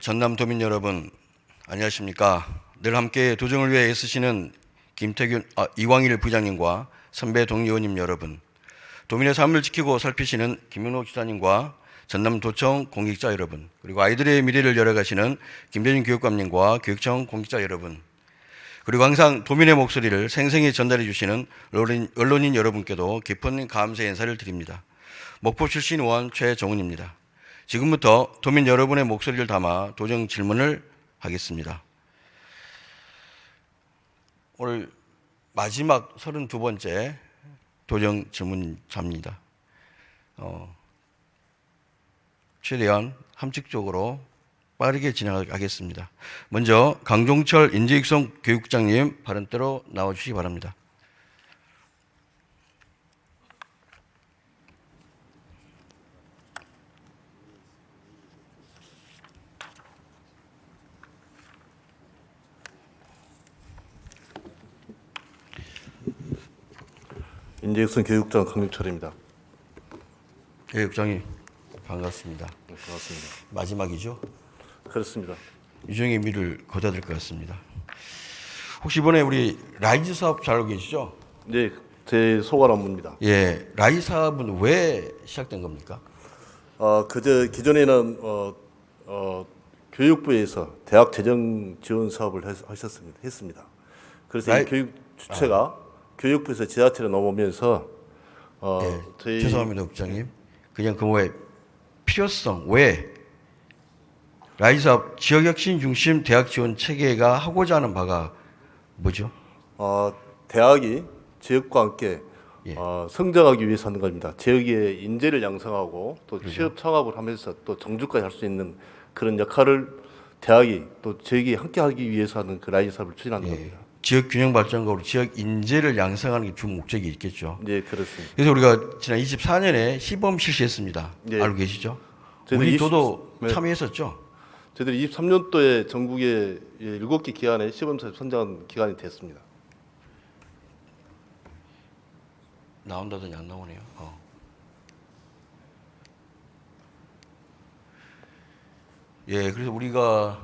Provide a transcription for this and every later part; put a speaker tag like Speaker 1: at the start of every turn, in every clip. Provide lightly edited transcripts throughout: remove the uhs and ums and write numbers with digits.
Speaker 1: 전남도민 여러분, 안녕하십니까? 늘 함께 도정을 위해 애쓰시는 이광일 부장님과 선배 동료님 여러분, 도민의 삶을 지키고 살피시는 김윤호 지사님과 전남도청 공직자 여러분, 그리고 아이들의 미래를 열어가시는 김대중 교육감님과 교육청 공직자 여러분, 그리고 항상 도민의 목소리를 생생히 전달해 주시는 언론인 여러분께도 깊은 감사의 인사를 드립니다. 목포 출신 의원 최정훈입니다. 지금부터 도민 여러분의 목소리를 담아 도정 질문을 하겠습니다. 오늘 마지막 32번째 도정 질문자입니다. 최대한 함축적으로 빠르게 진행하겠습니다. 먼저 강종철 인재육성 교육장님 발언대로 나와주시기 바랍니다.
Speaker 2: 인재육성 교육장 강용철입니다.
Speaker 1: 교육장님 반갑습니다.
Speaker 2: 네, 고맙습니다.
Speaker 1: 마지막이죠?
Speaker 2: 그렇습니다.
Speaker 1: 유종의 미를 거둬야 될 것 같습니다. 혹시 이번에 우리 라이즈 사업 잘 알고 계시죠?
Speaker 2: 네, 제 소관 업무입니다.
Speaker 1: 예, 라이즈 사업은 왜 시작된 겁니까?
Speaker 2: 그저 기존에는 교육부에서 대학 재정 지원 사업을 했습니다. 그래서 이 교육 주체가 교육부에서 지자체로 넘어오면서 저희
Speaker 1: 죄송합니다, 국장님. 그냥 그 뭐의 필요성 왜 라이즈 사업 지역혁신 중심 대학 지원 체계가 하고자 하는 바가 뭐죠?
Speaker 2: 대학이 지역과 함께
Speaker 1: 예.
Speaker 2: 성장하기 위해서 하는 겁니다. 지역의 인재를 양성하고 또 취업 창업을 하면서 또 정주까지 할 수 있는 그런 역할을 대학이 또 지역이 함께 하기 위해서 하는 그 라이즈 사업을 추진하는 겁니다.
Speaker 1: 지역 균형 발전과 지역 인재를 양성하는 게 주 목적이 있겠죠.
Speaker 2: 네, 그렇습니다.
Speaker 1: 그래서 우리가 지난 24년에 시범 실시했습니다.
Speaker 2: 네.
Speaker 1: 알고 계시죠?
Speaker 2: 저희들이
Speaker 1: 우리 도도
Speaker 2: 네.
Speaker 1: 참여했었죠.
Speaker 2: 저희들이 23년도에 전국의 7개 기관에 시범사업 선정한 기간이 됐습니다.
Speaker 1: 나온다더니 안 나오네요. 예, 그래서 우리가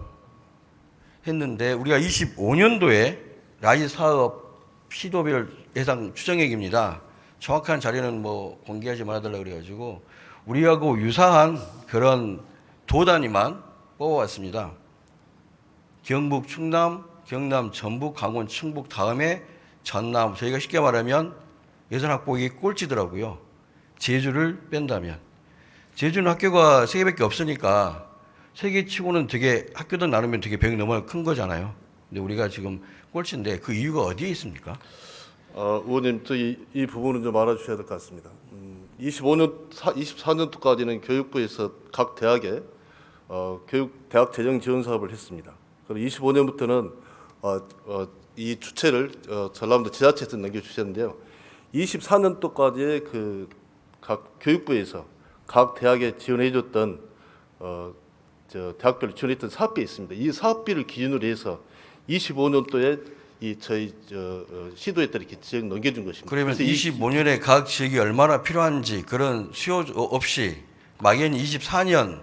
Speaker 1: 했는데 우리가 25년도에 라이즈 사업 시도별 예상 추정액입니다. 정확한 자료는 뭐 공개하지 말아달라 그래가지고 우리하고 유사한 그런 도 단위만 뽑아왔습니다. 경북, 충남, 경남, 전북, 강원, 충북 다음에 전남. 저희가 쉽게 말하면 예산 확보액이 꼴찌더라고요. 제주를 뺀다면. 제주는 학교가 3개밖에 없으니까 3개 치고는 되게 학교당 나누면 되게 병이 너무 큰 거잖아요. 근데 우리가 지금 꼴찌인데 그 이유가 어디에 있습니까?
Speaker 2: 의원님, 이 부분은 좀 알아주셔야 될 것 같습니다. 24년도까지는 교육부에서 각 대학에 대학 재정 지원 사업을 했습니다. 그리고 25년부터는 이 주체를 전라남도 지자체에서 넘겨주셨는데요. 24년도까지의 그 각 교육부에서 각 대학에 지원해줬던 대학별로 지원했던 사업비 있습니다. 이 사업비를 기준으로 해서 25년도에 저희 시도에다 이렇게 지역 넘겨준 것입니다.
Speaker 1: 그러면 25년에 각 지역이 얼마나 필요한지 그런 수요 없이 막연히 24년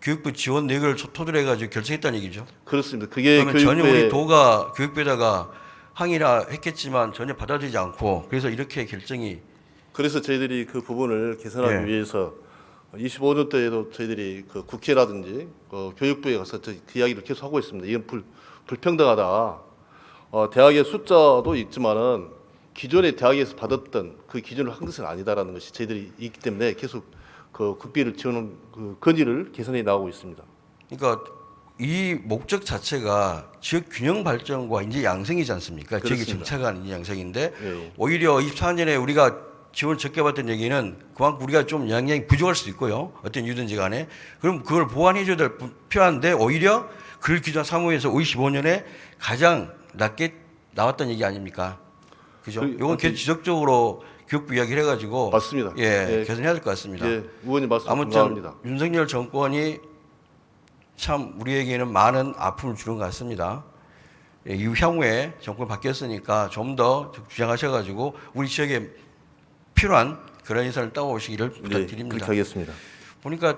Speaker 1: 교육부 지원 내역을 토대로 해가지고 결정했다는 얘기죠.
Speaker 2: 그렇습니다. 그게
Speaker 1: 그러면 전혀 우리 도가 교육부에다가 항의라 했겠지만 전혀 받아들이지 않고 그래서 이렇게 결정이.
Speaker 2: 그래서 저희들이 그 부분을 개선하기 위해서 25년도에도 저희들이 그 국회라든지 교육부에 가서 그 이야기를 계속 하고 있습니다. 이건 불평등하다. 대학의 숫자도 있지만은 기존에 대학에서 받았던 그 기준을 한 것은 아니다라는 것이 저희들이 있기 때문에 계속 그 국비를 지원하는 그 건의를 개선해 나가고 있습니다.
Speaker 1: 그러니까 이 목적 자체가 지역 균형 발전과 인재 양성이지 않습니까? 지역의 정착한 인재 양성인데 오히려 24년에 우리가 지원 적게 받던 얘기는 그만큼 우리가 좀 영향이 부족할 수도 있고요. 어떤 이유든지 간에. 그럼 그걸 보완해 줘야 될 필요한데 오히려 그를 기준 사무에서 25년에 가장 낮게 나왔던 얘기 아닙니까? 그죠? 이건 계속 지속적으로 교육부 이야기를 해가지고.
Speaker 2: 맞습니다.
Speaker 1: 개선해야 될 것 같습니다.
Speaker 2: 의원님 말씀
Speaker 1: 아무튼
Speaker 2: 공감합니다.
Speaker 1: 윤석열 정권이 참 우리에게는 많은 아픔을 주는 것 같습니다. 이후 향후에 정권 바뀌었으니까 좀 더 주장하셔가지고 우리 지역에 필요한 그런 예산을 따오시기를 부탁드립니다.
Speaker 2: 그렇게 하겠습니다.
Speaker 1: 보니까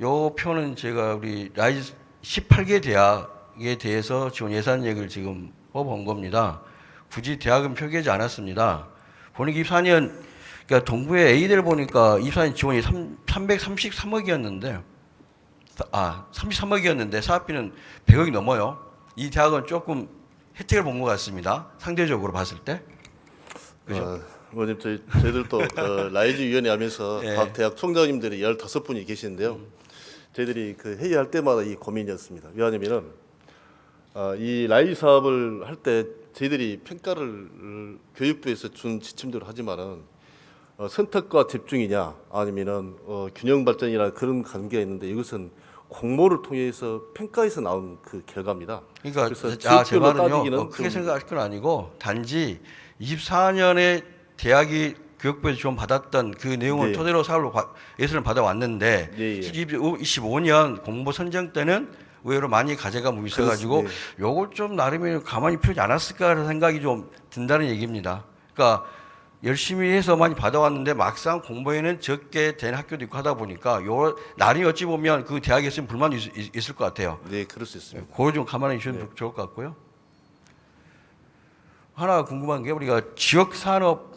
Speaker 1: 요 표는 제가 우리 라이즈 18개 대학에 대해서 지원 예산액을 지금 뽑아온 겁니다. 굳이 대학은 표기하지 않았습니다. 보니까 24년 그러니까 동부의 A대를 보니까 24년 지원이 333억이었는데 33억이었는데 사업비는 100억이 넘어요. 이 대학은 조금 혜택을 본 것 같습니다. 상대적으로 봤을 때. 그죠?
Speaker 2: 의원님 저희들도 그 라이즈 위원회 하면서
Speaker 1: 예.
Speaker 2: 각 대학 총장님들이 15분이 계시는데요. 저희들이 그 회의할 때마다 이 고민이었습니다. 왜냐하면은 이 라이즈 사업을 할 때 저희들이 평가를 교육부에서 준 지침대로 하지만은 선택과 집중이냐 아니면은 균형 발전이나 그런 관계가 있는데 이것은 공모를 통해서 평가에서 나온 그 결과입니다.
Speaker 1: 그러니까
Speaker 2: 그래서
Speaker 1: 제
Speaker 2: 지역별로
Speaker 1: 말은요.
Speaker 2: 따지기는
Speaker 1: 크게
Speaker 2: 좀-
Speaker 1: 생각할 건 아니고 단지 24년에 대학이 교육부에서 지원 받았던 그 내용을
Speaker 2: 네.
Speaker 1: 토대로 사업을 예산을 받아왔는데
Speaker 2: 예, 예.
Speaker 1: 25년 공모 선정 때는 의외로 많이 가져가 뭐 있어가지고
Speaker 2: 그렇습니다.
Speaker 1: 요걸 좀 나름의 가만히 피우지 않았을까라는 생각이 좀 든다는 얘기입니다. 그러니까 열심히 해서 많이 받아왔는데 막상 공모에는 적게 된 학교도 있고 하다 보니까 요 나름이 어찌 보면 그 대학에 있으면 불만이 있을 것 같아요.
Speaker 2: 네, 그럴 수 있습니다.
Speaker 1: 그걸 좀 가만히 주시면 좋을 것 같고요. 하나 궁금한 게 우리가 지역 산업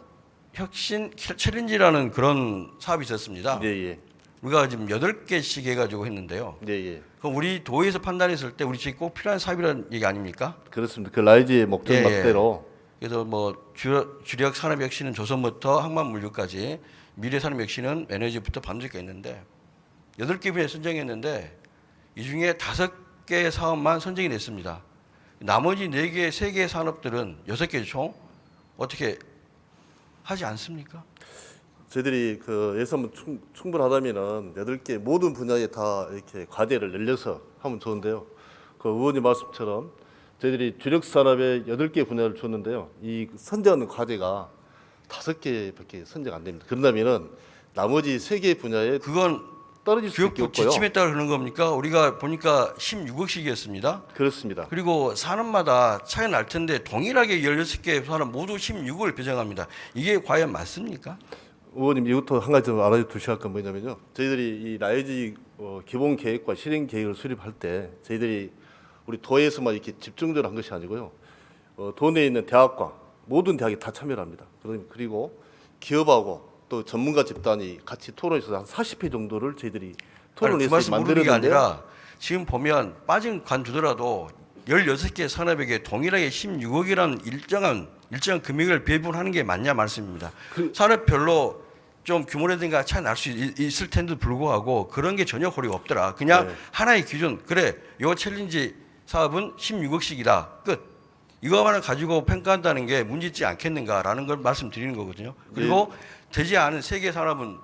Speaker 1: 혁신 챌린지라는 그런 사업이 있었습니다.
Speaker 2: 네, 예.
Speaker 1: 우리가 지금 8개씩 해가지고 했는데요.
Speaker 2: 네, 예.
Speaker 1: 그럼 우리 도에서 판단했을 때 우리 지금 꼭 필요한 사업이라는 얘기 아닙니까?
Speaker 2: 그렇습니다. 그 라이즈의 목적
Speaker 1: 예, 예.
Speaker 2: 맞대로
Speaker 1: 그래서 뭐 주력 산업 혁신은 조선부터 항만 물류까지, 미래 산업 혁신은 에너지부터 반도체가 있는데 8개 분야 선정했는데 이 중에 5개 사업만 선정이 됐습니다. 나머지 4개, 3개 산업들은 6개 총 어떻게 하지 않습니까?
Speaker 2: 저희들이 그 예산은 충분하다면은 8개 모든 분야에 다 이렇게 과제를 늘려서 하면 좋은데요. 그 의원님 말씀처럼 저희들이 주력 산업에 8개 분야를 줬는데요. 이 선정하는 과제가 5개밖에 선정 안 됩니다. 그런다면은 나머지 3개 분야에
Speaker 1: 그건
Speaker 2: 떨어질 수밖에
Speaker 1: 교육부
Speaker 2: 없고요.
Speaker 1: 지침에 따라 그런 겁니까? 우리가 보니까 16억씩이었습니다.
Speaker 2: 그렇습니다.
Speaker 1: 그리고 산업마다 차이 날 텐데 동일하게 16개 산업 모두 16을 배정합니다. 이게 과연 맞습니까?
Speaker 2: 의원님 이것도 한 가지 좀 알아두셔야 할 건 뭐냐면요. 저희들이 이 라이즈 기본 계획과 실행 계획을 수립할 때 저희들이 우리 도에서만 이렇게 집중적으로 한 것이 아니고요. 도 내에 있는 대학과 모든 대학이 다 참여를 합니다. 그리고 기업하고 또 전문가 집단이 같이 토론해서 한 40회 정도를 저희들이
Speaker 1: 아니, 그
Speaker 2: 토론해서
Speaker 1: 말씀 모르는 게
Speaker 2: 만들었는데요.
Speaker 1: 아니라 지금 보면 빠진 관두더라도 16개 산업에게 동일하게 16억이라는 일정한 금액을 배분하는 게 맞냐 말씀입니다. 산업별로 좀 규모라든가 차이 날 수 있을 텐데도 불구하고 그런 게 전혀 고려가 없더라. 그냥
Speaker 2: 네.
Speaker 1: 하나의 기준, 그래 요 챌린지 사업은 16억씩이다. 끝. 이거만을 가지고 평가한다는 게 문제있지 않겠는가라는 걸 말씀드리는 거거든요. 그리고 되지 않은 3개 산업은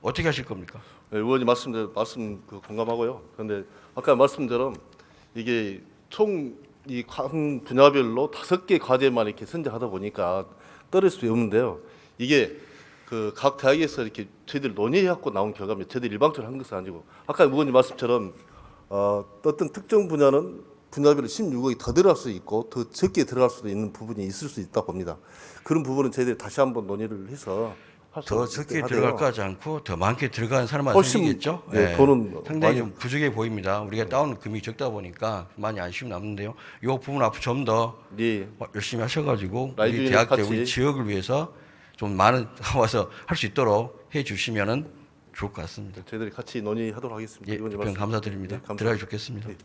Speaker 1: 어떻게 하실 겁니까?
Speaker 2: 네, 의원님 말씀 공감하고요. 그런데 아까 말씀처럼 이게 총 이 분야별로 5개 과제만 이렇게 선정하다 보니까 떨어질 수 없는데요. 이게 그 각 대학에서 이렇게 저희들 논의해갖고 나온 결과입니다. 저희들 일방적으로 한 것은 아니고 아까 의원님 말씀처럼 어떤 특정 분야는 분야별로 16억이 더 들어갈 수 있고 더 적게 들어갈 수도 있는 부분이 있을 수 있다 봅니다. 그런 부분은 저희들이 다시 한번 논의를 해서
Speaker 1: 더 적게 들어갈 거 하지 않고 더 많게 들어가는 사람만
Speaker 2: 훨씬,
Speaker 1: 생기겠죠?
Speaker 2: 네, 돈은
Speaker 1: 상당히
Speaker 2: 많이-
Speaker 1: 좀 부족해 보입니다. 우리가 다운 금액이 적다 보니까 많이 아쉬움 남는데요. 이 부분 앞으로 좀 더
Speaker 2: 네,
Speaker 1: 열심히 하셔가지고
Speaker 2: 라이브
Speaker 1: 우리 대학들,
Speaker 2: 같이-
Speaker 1: 우리 지역을 위해서 좀 많은 와서 할 수 있도록 해주시면은 좋을 것 같습니다.
Speaker 2: 저희들이 같이 논의하도록 하겠습니다.
Speaker 1: 예,
Speaker 2: 의원님
Speaker 1: 답변
Speaker 2: 말씀-
Speaker 1: 감사드립니다.
Speaker 2: 네, 감사합니다.
Speaker 1: 들어가 좋겠습니다.
Speaker 2: 네.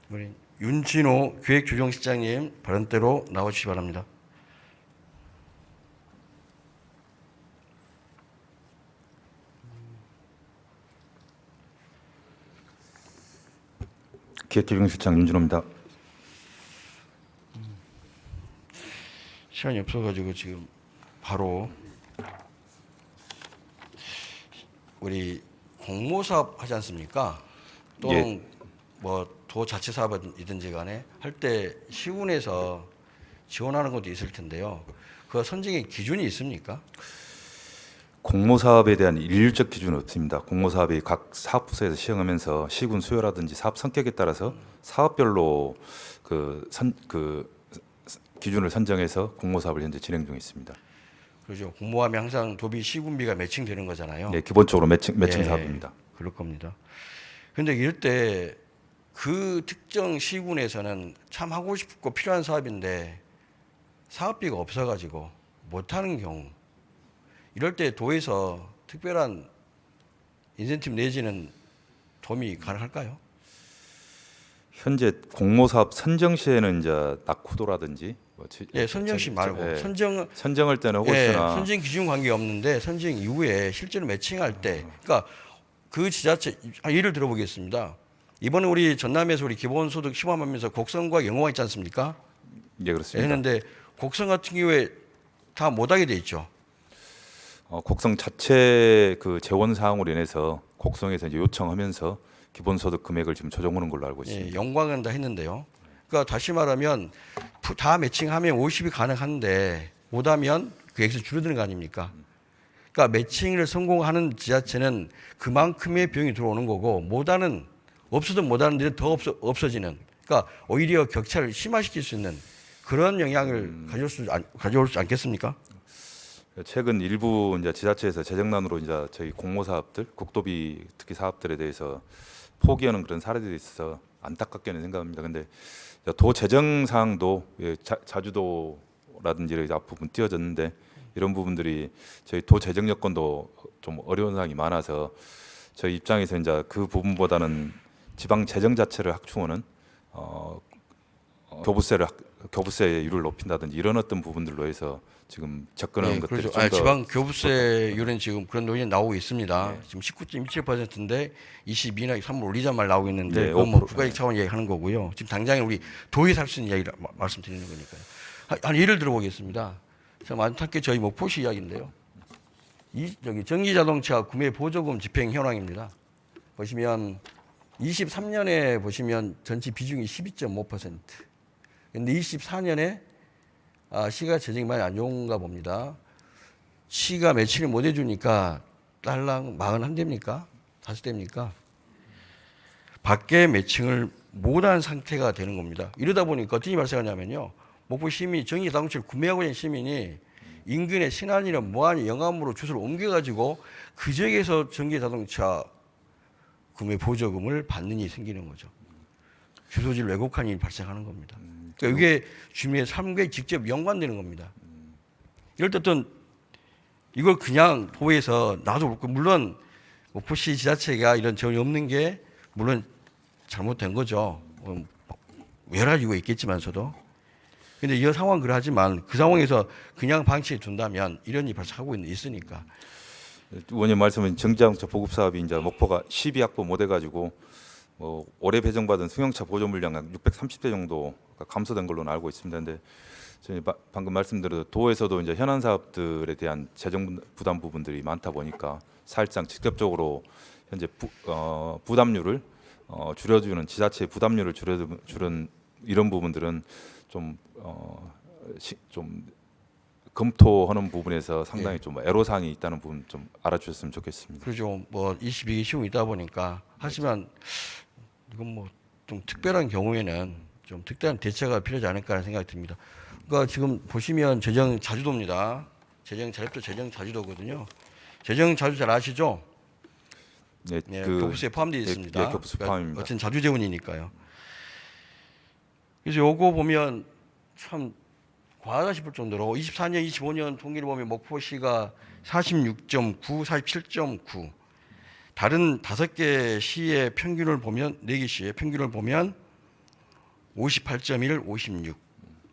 Speaker 1: 우리 윤진호 기획조정실장님 발언대로 나오시기 바랍니다.
Speaker 3: 기획조정실장 윤준호입니다.
Speaker 1: 시간이 없어가지고 지금 바로 우리 공모사업 하지 않습니까? 또는
Speaker 3: 예.
Speaker 1: 뭐 도 자체 사업이든지 간에 할 때 시군에서 지원하는 것도 있을 텐데요. 그 선정의 기준이 있습니까?
Speaker 3: 공모사업에 대한 일률적 기준은 없습니다. 공모사업이 각 사업부서에서 시행하면서 시군 수요라든지 사업 성격에 따라서 사업별로 그 기준을 선정해서 공모사업을 현재 진행 중에 있습니다.
Speaker 1: 그렇죠. 공모하면 항상 도비 시군비가 매칭되는 거잖아요.
Speaker 3: 네, 기본적으로 매칭
Speaker 1: 예,
Speaker 3: 사업입니다.
Speaker 1: 그럴 겁니다. 그런데 이럴 때 그 특정 시군에서는 참 하고 싶고 필요한 사업인데 사업비가 없어가지고 못하는 경우, 이럴 때 도에서 특별한 인센티브 내지는 도움이 가능할까요?
Speaker 3: 현재 공모 사업 선정 시에는 이제 낙후도라든지
Speaker 1: 예, 선정 시 말고
Speaker 3: 예,
Speaker 1: 선정
Speaker 3: 선정할 때는 혹시나
Speaker 1: 예, 선정 기준 관계 없는데 선정 이후에 실제로 매칭할 때, 그러니까 그 지자체 예를 들어보겠습니다. 이번에 우리 전남에서 우리 기본소득 시범하면서 곡성과 영호가 있지 않습니까?
Speaker 3: 예, 그렇습니다.
Speaker 1: 했는데 곡성 같은 경우에 다 못하게 돼 있죠.
Speaker 3: 곡성 자체 그 재원 사항으로 인해서 곡성에서 이제 요청하면서 기본소득 금액을 지금 조정하는 걸로 알고 있습니다.
Speaker 1: 예, 영광은 다 했는데요. 그러니까 다시 말하면 다 매칭하면 50이 가능한데 못하면 그 액수 줄어드는 거 아닙니까? 그러니까 매칭을 성공하는 지자체는 그만큼의 비용이 들어오는 거고 못하는 없어도 못하는 데는 더 없어지는. 그러니까 오히려 격차를 심화시킬 수 있는 그런 영향을 가져올 수 않겠습니까?
Speaker 3: 최근 일부 이제 지자체에서 재정난으로 이제 저희 공모 사업들, 국도비 특히 사업들에 대해서 포기하는 그런 사례들이 있어서 안타깝게는 생각합니다. 근데 도 재정 사항도 자주도라든지 이렇게 앞부분 띄어졌는데 이런 부분들이 저희 도 재정 여건도 좀 어려운 사항이 많아서 저희 입장에서 이제 그 부분보다는 지방 재정 자체를 확충하는 교부세율을 높인다든지 이런 어떤 부분들로 해서 지금 접근하는 것들이
Speaker 1: 그렇죠.
Speaker 3: 좀 더
Speaker 1: 지방 교부세율은 지금 그런 논의가 나오고 있습니다. 지금 19.27%인데 22나 3을 올리자 말 나오고 있는데
Speaker 3: 네,
Speaker 1: 그건 뭐
Speaker 3: 5%,
Speaker 1: 부가액 차원 이야기하는 거고요. 지금 당장에 우리 도에서 할 수 있는 이야기를 말씀드리는 거니까요. 한 예를 들어보겠습니다. 참 안타깝게 저희 목포시 이야기인데요. 저기 전기자동차 구매 보조금 집행 현황입니다. 보시면 23년에 보시면 전체 비중이 12.5%. 근데 24년에 시가 재정이 많이 안 좋은가 봅니다. 시가 매치를 못 해주니까 딸랑 41대입니까? 5대입니까? 밖에 매칭을 못한 상태가 되는 겁니다. 이러다 보니까 어떤 일이 발생하냐면요. 목포 시민이 전기자동차를 구매하고 있는 시민이 인근의 신안이나 무안이 영암으로 주소를 옮겨가지고 그 지역에서 전기자동차 구매 보조금을 받는 일이 생기는 거죠. 주소지를 왜곡한 일이 발생하는 겁니다. 그러니까 이게 주민의 삶과 직접 연관되는 겁니다. 이럴 때 어떤 이걸 그냥 도에서 나도 그렇고 물론 목포시 지자체가 이런 지원이 없는 게 물론 잘못된 거죠. 여러 가지 이유가 있겠지만서도. 근데 이 상황은 그러하지만 그 상황에서 그냥 방치해 둔다면 이런 일이 발생하고 있으니까.
Speaker 3: 의원님 말씀은 전기자동차 보급 사업이 이제 목포가 12확보 못 해가지고 뭐 올해 배정받은 승용차 보조 물량 약 630대 정도 감소된 걸로 알고 있습니다. 근데 저희 방금 말씀드린 도에서도 이제 현안 사업들에 대한 재정 부담 부분들이 많다 보니까 사실상 직접적으로 현재 부담률을 줄여주는 지자체의 부담률을 줄여주는 이런 부분들은 좀 검토하는 부분에서 상당히 좀 애로사항이 있다는 부분 좀 알아주셨으면 좋겠습니다.
Speaker 1: 그렇죠. 뭐 22개 시험이 있다 보니까 하지만 이건 뭐 좀 특별한 경우에는 좀 특별한 대처가 필요하지 않을까 생각이 듭니다. 그러니까 지금 보시면 재정 자주도입니다. 재정 자립도 재정 자주도거든요. 재정 자주 잘 아시죠?
Speaker 3: 네,
Speaker 1: 교부세에 포함되어 있습니다.
Speaker 3: 예, 교부세 포함입니다.
Speaker 1: 어쨌든 자주재원이니까요. 그래서 요거 보면 참 과하다 싶을 정도로 24년, 25년 통계를 보면 목포시가 46.9, 47.9 다른 5개 시의 평균을 보면 4개 시의 평균을 보면 58.1, 56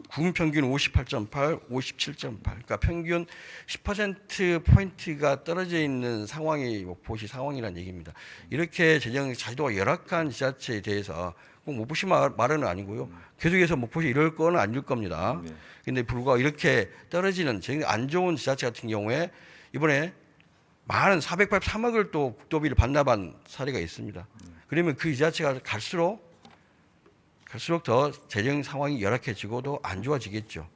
Speaker 1: 군 평균 58.8, 57.8 그러니까 평균 10%포인트가 떨어져 있는 상황이 목포시 상황이라는 얘기입니다. 이렇게 재정 자주도가 열악한 지자체에 대해서 꼭 목포시 말은 아니고요. 계속해서 목포시 이럴 거는 아닐 겁니다. 근데 불구하고 이렇게 떨어지는 안 좋은 지자체 같은 경우에 이번에 많은 483억을 또 국도비를 반납한 사례가 있습니다. 그러면 그 지자체가 갈수록 더 재정 상황이 열악해지고도 안 좋아지겠죠.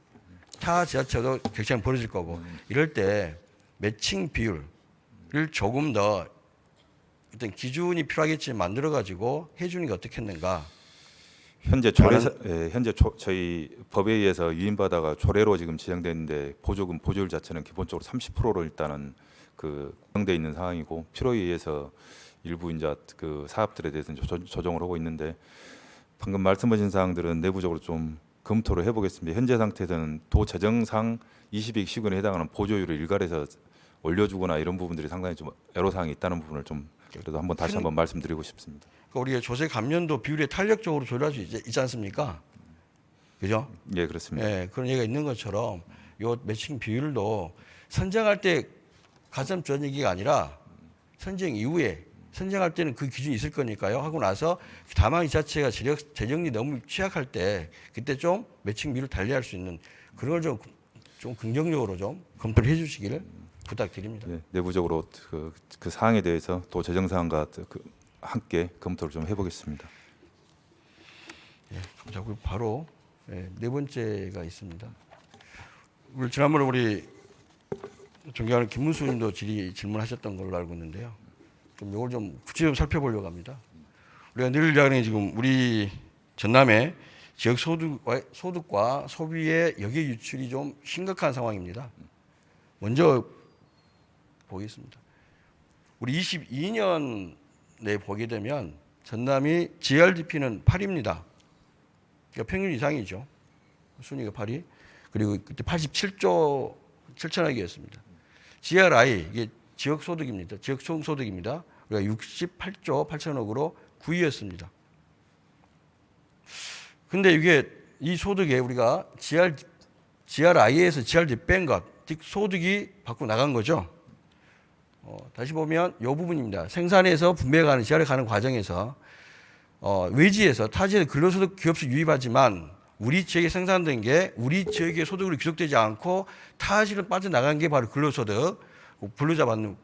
Speaker 1: 타 지자체도 격차는 벌어질 거고 이럴 때 매칭 비율을 조금 더 어떤 기준이 필요하겠지만 만들어 가지고 해주는 게 어떻겠는가.
Speaker 3: 현재 저희 법에 의해서 유인바다가 조례로 지금 지정돼 있는데 보조금 보조율 자체는 기본적으로 30%로 일단은 그 정돼 있는 상황이고 필요에 의해서 일부 이제 그 사업들에 대해서는 조정을 하고 있는데 방금 말씀하신 사항들은 내부적으로 좀 검토를 해보겠습니다. 현재 상태에서는 도 재정상 22시군에 해당하는 보조율을 일괄해서 올려주거나 이런 부분들이 상당히 좀 애로사항이 있다는 부분을 좀 그래도 한번 다시 한번 말씀드리고 싶습니다.
Speaker 1: 그러니까 우리가 조세 감면도 비율에 탄력적으로 조율할 수 있지 않습니까? 그죠?
Speaker 3: 예, 그렇습니다.
Speaker 1: 예, 그런 얘기가 있는 것처럼 요 매칭 비율도 선정할 때 가점 전 얘기가 아니라 선정 이후에 선정할 때는 그 기준이 있을 거니까요. 하고 나서 다만 이 자체가 재정이 너무 취약할 때 그때 좀 매칭 비율을 달리할 수 있는 그런 걸 좀 긍정적으로 좀 검토를 해주시기를 부탁드립니다.
Speaker 3: 네, 내부적으로 그 사항에 대해서 도 재정 사항과 함께 검토를 좀 해보겠습니다.
Speaker 1: 예, 자, 그리고 바로 네 번째가 있습니다. 우리 지난번에 우리 존경하는 김문수님도 질문하셨던 걸로 알고 있는데요. 좀 이걸 좀 구체적으로 살펴보려고 합니다. 우리가 늘 이야기하는 지금 우리 전남의 지역 소득과 소비의 역의 유출이 좀 심각한 상황입니다. 먼저 보겠습니다. 우리 22년에 보게 되면 전남이 GRDP는 8입니다. 그러니까 평균 이상이죠. 순위가 8이. 그리고 그때 87조 7천억이었습니다. GRI 이게 지역 소득입니다. 지역 총소득입니다. 우리가 68조 8천억으로 9위였습니다. 근데 이게 이 소득에 우리가 GRI에서 GRD 뺀 것, 즉 소득이 밖으로 나간 거죠. 다시 보면 이 부분입니다. 생산에서 분배가는 GR에 가는 과정에서 외지에서 타지에서 근로소득 기업소 유입하지만 우리 지역에 생산된 게 우리 지역의 소득으로 귀속되지 않고 타지로 빠져나간 게 바로 근로소득, 근로자 받는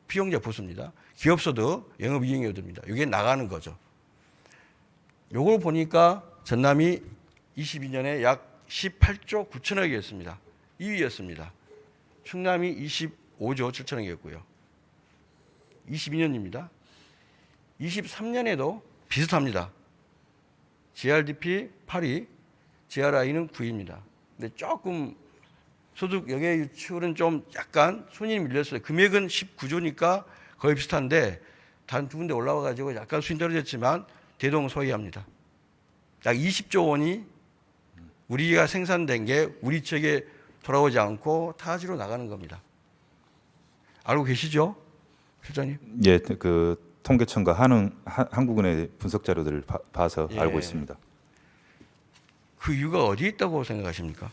Speaker 1: 피용자 보수입니다. 기업소득, 영업이익료입니다. 이게 나가는 거죠. 요걸 보니까 전남이 22년에 약 18조 9천억이었습니다. 2위였습니다. 충남이 25조 7천억이었고요. 22년입니다. 23년에도 비슷합니다. GRDP 8위, GRI는 9위입니다. 근데 조금 소득 영해 유출은 좀 약간 순위이 밀렸어요. 금액은 19조니까 거의 비슷한데 단 두 군데 올라와 가지고 약간 순위 떨어졌지만 대동소이합니다. 약 20조 원이 우리가 생산된 게 우리 지역에 돌아오지 않고 타지로 나가는 겁니다. 알고 계시죠, 실장님?
Speaker 3: 예, 그 통계청과 한국은행 분석 자료들을 봐서
Speaker 1: 예.
Speaker 3: 알고 있습니다.
Speaker 1: 그 이유가 어디에 있다고 생각하십니까?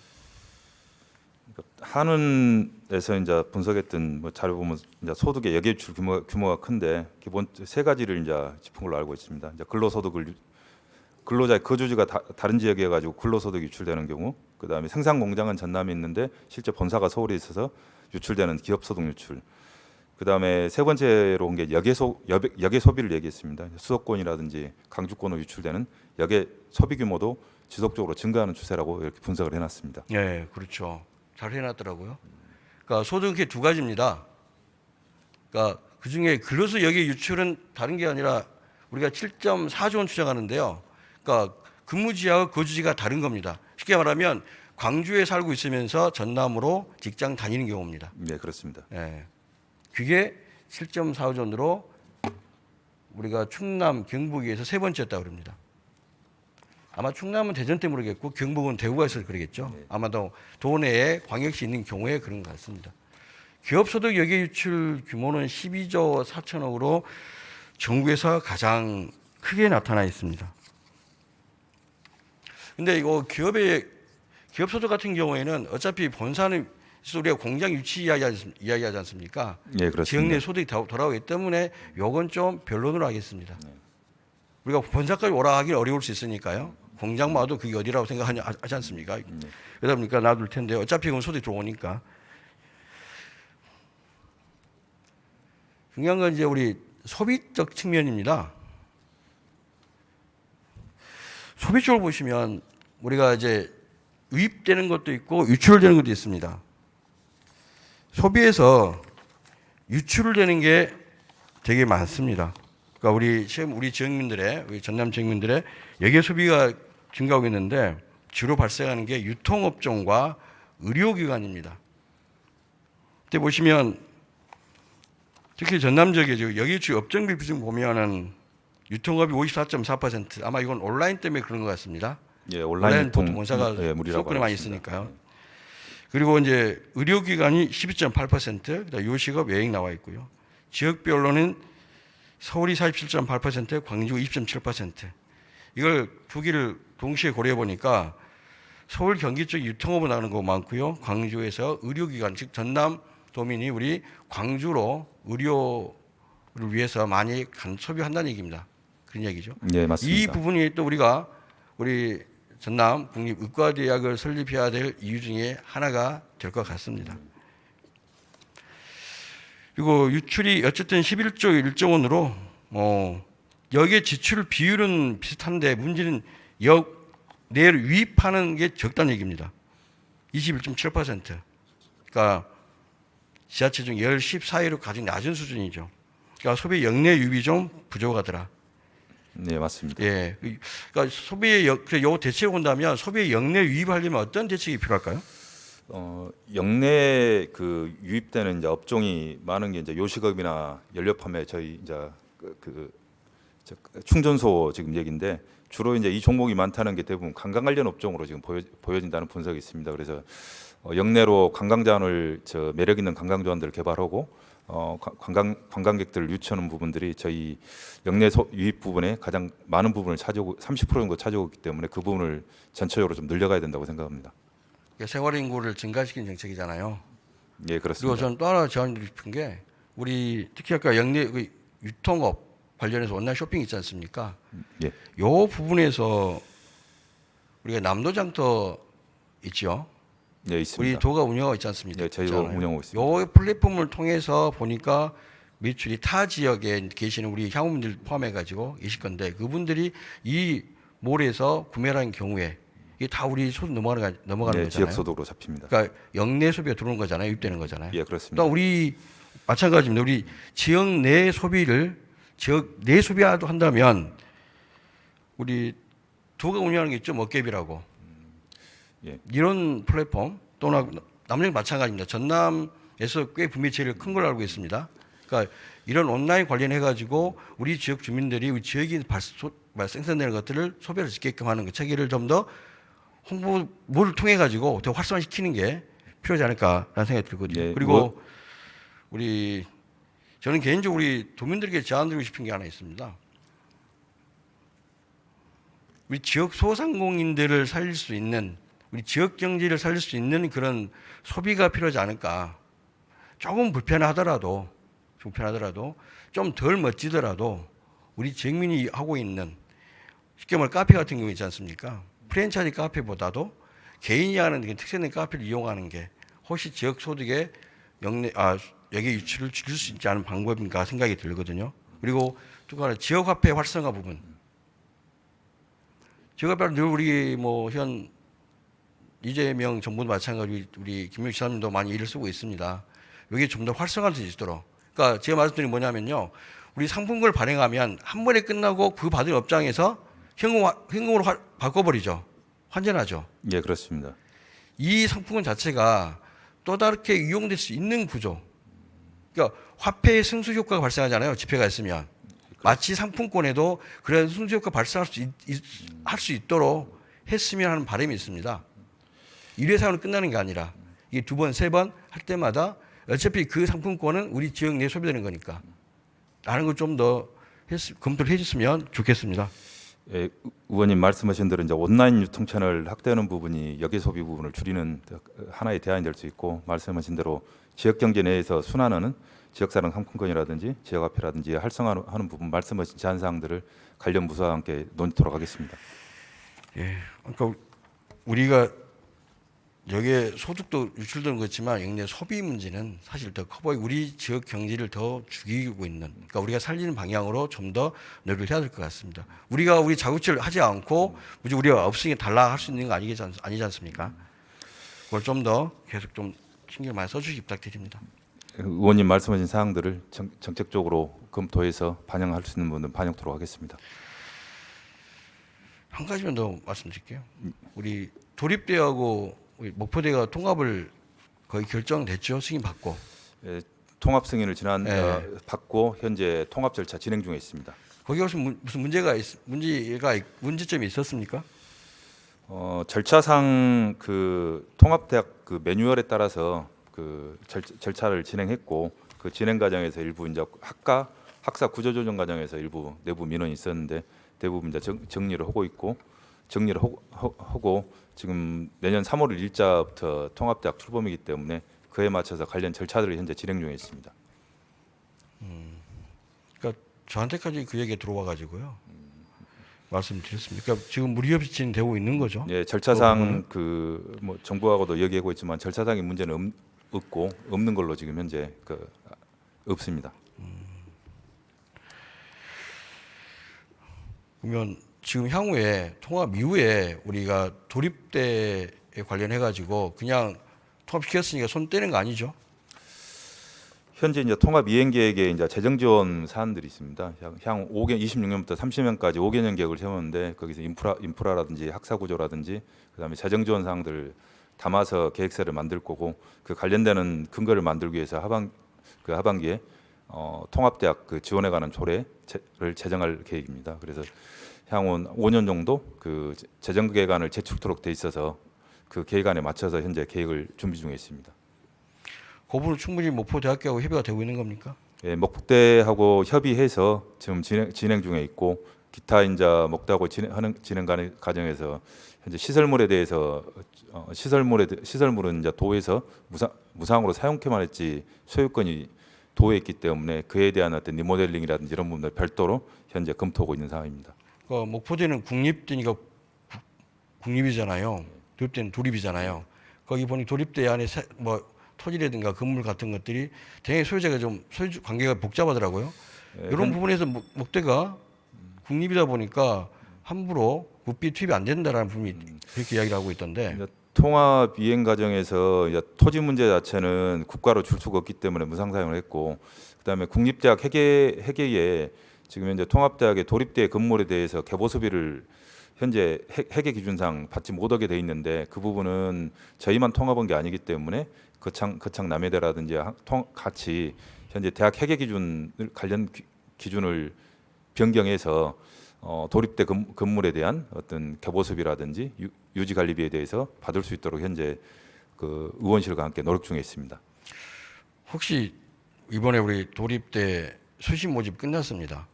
Speaker 3: 한은에서 이제 분석했던 뭐 자료 보면 이제 소득의 역외출 규모가 큰데 기본 세 가지를 이제 짚은 걸로 알고 있습니다. 이제 근로소득을 근로자의 거주지가 다른 지역에 가지고 근로소득이 유출되는 경우, 그다음에 생산 공장은 전남에 있는데 실제 본사가 서울에 있어서 유출되는 기업소득 유출. 그다음에 세 번째로 온 게 역외 소비를 얘기했습니다. 수도권이라든지 강주권으로 유출되는 역외 소비 규모도 지속적으로 증가하는 추세라고 이렇게 분석을 해놨습니다.
Speaker 1: 네, 그렇죠. 잘 해놨더라고요. 그러니까 소득이 두 가지입니다. 그러니까 그 중에 근로소 역외 유출은 다른 게 아니라 우리가 7.4조 원 추정하는데요. 그러니까 근무지하고 거주지가 다른 겁니다. 쉽게 말하면 광주에 살고 있으면서 전남으로 직장 다니는 경우입니다.
Speaker 3: 네, 그렇습니다.
Speaker 1: 네. 그게 7.4조 원으로 우리가 충남, 경북에서 세 번째였다고 그럽니다. 아마 충남은 대전 때문에 모르겠고 경북은 대구가 있어서 그러겠죠. 아마도 도내에 광역시 있는 경우에 그런 것 같습니다. 기업소득 역외 유출 규모는 12조 4천억으로 전국에서 가장 크게 나타나 있습니다. 근데 이거 기업소득 같은 경우에는 어차피 본사는 우리가 공장 유치 이야기하지 않습니까?
Speaker 3: 예, 그렇습니다.
Speaker 1: 지역 내 소득이 돌아오기 때문에 요건 좀 변론으로 하겠습니다. 우리가 본사까지 오라 하기 어려울 수 있으니까요. 공장만 와도 그게 어디라고 생각하지 않습니까? 그러다 보니까 놔둘 텐데 어차피 그건 소득이 들어오니까. 중요한 건 이제 우리 소비적 측면입니다. 소비 쪽을 보시면 우리가 이제 유입되는 것도 있고 유출되는 것도 있습니다. 소비에서 유출되는 게 되게 많습니다. 그러니까 우리 지역민들의 우리 전남 지역민들의 역외 소비가 증가하고 있는데 주로 발생하는 게 유통업종과 의료기관입니다. 이때 보시면 특히 전남 지역에 여기 주 업종별 비중 보면은 유통업이 54.4%, 아마 이건 온라인 때문에 그런 것 같습니다.
Speaker 3: 예, 온라인 유통
Speaker 1: 보통 본사가
Speaker 3: 무리라고
Speaker 1: 수도권에 많이
Speaker 3: 알고 있습니다.
Speaker 1: 있으니까요. 그리고 이제 의료기관이 12.8%, 그다음 요식업, 여행 나와 있고요. 지역별로는 서울이 47.8%, 광주 20.7%. 이걸 두 개를 동시에 고려해 보니까 서울, 경기 쪽 유통업은 나오는 거 많고요. 광주에서 의료기관, 즉 전남 도민이 우리 광주로 의료를 위해서 많이 소비한다는 얘기입니다. 그런 얘기죠.
Speaker 3: 예, 맞습니다.
Speaker 1: 이 부분이 또 우리가 우리 전남 국립의과대학을 설립해야 될 이유 중에 하나가 될 것 같습니다. 그리고 유출이 어쨌든 11조 1조 원으로 여기에 지출 비율은 비슷한데 문제는 내를 유입하는 게 적다는 얘기입니다. 21.7%. 그러니까 지자체 중 10, 10 사이로 가장 낮은 수준이죠. 그러니까 소비 역내 유입이 좀 부족하더라.
Speaker 3: 네, 맞습니다.
Speaker 1: 예. 그러니까 소비의 요 대책을 본다면 소비의 역내 유입하려면 어떤 대책이 필요할까요?
Speaker 3: 역내 그 유입되는 이제 업종이 많은 게 이제 요식업이나 연료 판매 저희 이제 충전소 지금 얘기인데 주로 이제 이 종목이 많다는 게 대부분 관광 관련 업종으로 지금 보여진다는 분석이 있습니다. 그래서 역내로 관광 자원을 매력 있는 관광 자원들을 개발하고 관광객들을 유치하는 부분들이 저희 역내 유입 부분에 가장 많은 부분을 차지하고 30% 정도 차지하고 있기 때문에 그 부분을 전체적으로 좀 늘려가야 된다고 생각합니다.
Speaker 1: 생활 인구를 증가시키는 정책이잖아요.
Speaker 3: 예,
Speaker 1: 그리고
Speaker 3: 그렇습니다.
Speaker 1: 저는 또 하나 제안드리고 싶은 게 우리 특히 아까 역내 유통업 관련해서 온라인 쇼핑 있지 않습니까?
Speaker 3: 예.
Speaker 1: 요 부분에서 우리가 남도장터 있죠.
Speaker 3: 예, 있습니다.
Speaker 1: 우리 도가 운영하고 있지 않습니까?
Speaker 3: 예, 저희가
Speaker 1: 있잖아요.
Speaker 3: 운영하고 있습니다.
Speaker 1: 요 플랫폼을 통해서 보니까 매출이 타 지역에 계시는 우리 향후분들 포함해 가지고 계실 건데 그분들이 이 몰에서 구매를 한 경우에 이게 다 우리 소득 넘어가는
Speaker 3: 네,
Speaker 1: 거잖아요.
Speaker 3: 지역 소득으로 잡힙니다.
Speaker 1: 그러니까 역내 소비가 들어오는 거잖아요. 유입되는 거잖아요.
Speaker 3: 예, 그렇습니다.
Speaker 1: 또 우리 마찬가지입니다. 우리 지역 내 소비를 지역 내 소비도 한다면 우리 도가 운영하는 게 있죠. 먹개비라고.
Speaker 3: 예.
Speaker 1: 이런 플랫폼 또는 남양 마찬가지입니다. 전남에서 꽤 분명히 제일 큰 걸 알고 있습니다. 그러니까 이런 온라인 관련해 가지고 우리 지역 주민들이 우리 지역이 생산되는 것들을 소비할 수 있게끔 하는 그 체계를 좀 더 홍보를 통해 가지고 더 활성화시키는 게 필요하지 않을까라는 생각이 들거든요.
Speaker 3: 예,
Speaker 1: 그리고 우리 저는 개인적으로 우리 도민들에게 제안드리고 싶은 게 하나 있습니다. 우리 지역 소상공인들을 살릴 수 있는 우리 지역 경제를 살릴 수 있는 그런 소비가 필요하지 않을까. 조금 불편하더라도 좀 덜 멋지더라도 우리 지역민이 하고 있는 쉽게 말해 카페 같은 경우 있지 않습니까? 프랜차이즈 카페보다도 개인이 하는 특색된 카페를 이용하는 게 훨씬 지역 소득에 여기 유출을 줄일 수 있지 않은 방법인가 생각이 들거든요. 그리고 또 하나 지역 화폐 활성화 부분. 지역 화폐를 늘 우리 현 이재명 정부도 마찬가지로 우리 김용희 지사님도 많이 일을 쓰고 있습니다. 여기 좀 더 활성화할 수 있도록. 그러니까 제가 말씀드린 게 뭐냐면요. 우리 상품권을 발행하면 한 번에 끝나고 그 받은 업장에서 현금으로 바꿔버리죠. 환전하죠.
Speaker 3: 예, 그렇습니다.
Speaker 1: 이 상품권 자체가 또 다르게 이용될 수 있는 구조. 그러니까 화폐의 승수 효과가 발생하잖아요. 지폐가 있으면. 마치 상품권에도 그런 승수 효과가 발생할 수 있도록 했으면 하는 바람이 있습니다. 1회 사용으로 끝나는 게 아니라 이게 2번, 3번 할 때마다 어차피 그 상품권은 우리 지역 내에 소비되는 거니까 라는 걸 좀 더 검토를 해줬으면 좋겠습니다.
Speaker 3: 예, 의원님 말씀하신 대로 이제 온라인 유통 채널 확대하는 부분이 역외 소비 부분을 줄이는 하나의 대안이 될 수 있고 말씀하신 대로 지역 경제 내에서 순환하는 지역사랑 상품권이라든지 지역화폐라든지 활성화하는 부분 말씀하신 제안 사항들을 관련 부서와 함께 논의토록 하겠습니다.
Speaker 1: 예, 그러니까 우리가 여기에 소득도 유출되는 거지만 역내 소비 문제는 사실 더 커 보이고 우리 지역 경제를 더 죽이고 있는 그러니까 우리가 살리는 방향으로 좀 더 노력을 해야 될 것 같습니다. 우리가 우리 자구치를 하지 않고 굳이 우리가 없으니 달라 할 수 있는 거 아니지 않습니까? 그걸 좀 더 계속 좀 신경 많이 써주시기 부탁드립니다.
Speaker 3: 의원님 말씀하신 사항들을 정책적으로 검토해서 반영할 수 있는 부분은 반영토록 하겠습니다.
Speaker 1: 한 가지만 더 말씀드릴게요. 우리 도립대하고 우리 목포대가 통합을 거의 결정됐죠. 승인 받고.
Speaker 3: 예, 통합 승인을 지난
Speaker 1: 네.
Speaker 3: 받고 현재 통합 절차 진행 중에 있습니다.
Speaker 1: 거기 무슨 문제점이 있었습니까?
Speaker 3: 절차상 그 통합대학 그 매뉴얼에 따라서 그 절차를 진행했고 그 진행 과정에서 일부 이제 학사 구조조정 과정에서 일부 내부 민원이 있었는데 대부분 이제 정리를 하고 있고 하고 지금 내년 3월 1일자부터 통합대학 출범이기 때문에 그에 맞춰서 관련 절차들이 현재 진행 중에 있습니다.
Speaker 1: 그러니까 저한테까지 그 얘기가 들어와 가지고요. 말씀드렸습니다. 그러니까 지금 무리 없이 진행되고 있는 거죠.
Speaker 3: 예, 절차상 그 뭐 정부하고도 얘기하고 있지만 절차상의 문제는 없는 걸로 지금 현재 없습니다.
Speaker 1: 그러면 지금 향후에 통합 이후에 우리가 도립대에 관련해 가지고 그냥 통합시켰으니까 손 떼는 거 아니죠?
Speaker 3: 현재 이제 통합 이행 계획에 이제 재정 지원 사안들이 있습니다. 향후 26년부터 30년까지 5개년 계획을 세웠는데 거기서 인프라라든지 학사 구조라든지 그다음에 재정 지원 사항들을 담아서 계획서를 만들 거고 그 관련되는 근거를 만들기 위해서 하반기에 통합대학 그 지원에 관한 조례를 제정할 계획입니다. 그래서 향후 5년 정도 그 재정 계획안을 제출토록 돼 있어서 그 계획안에 맞춰서 현재 계획을 준비 중에 있습니다.
Speaker 1: 그 부분 충분히 목포대학교하고 협의가 되고 있는 겁니까?
Speaker 3: 예, 목대하고 협의해서 지금 진행 중에 있고 기타 이제 목대하고 진행 과정에서 현재 시설물에 대해서 시설물은 이제 도에서 무상으로 사용権만 했지 소유권이 도에 있기 때문에 그에 대한 어떤 리모델링이라든지 이런 부분들 별도로 현재 검토하고 있는 상황입니다.
Speaker 1: 목포대는 국립대니까 국립이잖아요. 도립대는 도립이잖아요. 거기 보니 도립대 안에 뭐 토지라든가 건물 같은 것들이 대개 소유자가 좀 소유 관계가 복잡하더라고요.
Speaker 3: 예,
Speaker 1: 이런 부분에서 목대가 국립이다 보니까 함부로 국비 투입이 안 된다라는 부분이 그렇게 이야기를 하고 있던데.
Speaker 3: 이제 통합 이행 과정에서 이제 토지 문제 자체는 국가로 줄 수가 없기 때문에 무상 사용을 했고 그다음에 국립대학 회계에 지금 현재 통합대학의 도립대 건물에 대해서 개보 수비를 현재 회계 기준상 받지 못하게 돼 있는데 그 부분은 저희만 통합한 게 아니기 때문에 거창 남해대라든지 같이 현재 대학 회계 기준을 관련 기준을 변경해서 도립대 건물에 대한 어떤 개보수비라든지 유지 관리비에 대해서 받을 수 있도록 현재 그 의원실과 함께 노력 중에 있습니다.
Speaker 1: 혹시 이번에 우리 도립대 수시 모집 끝났습니다.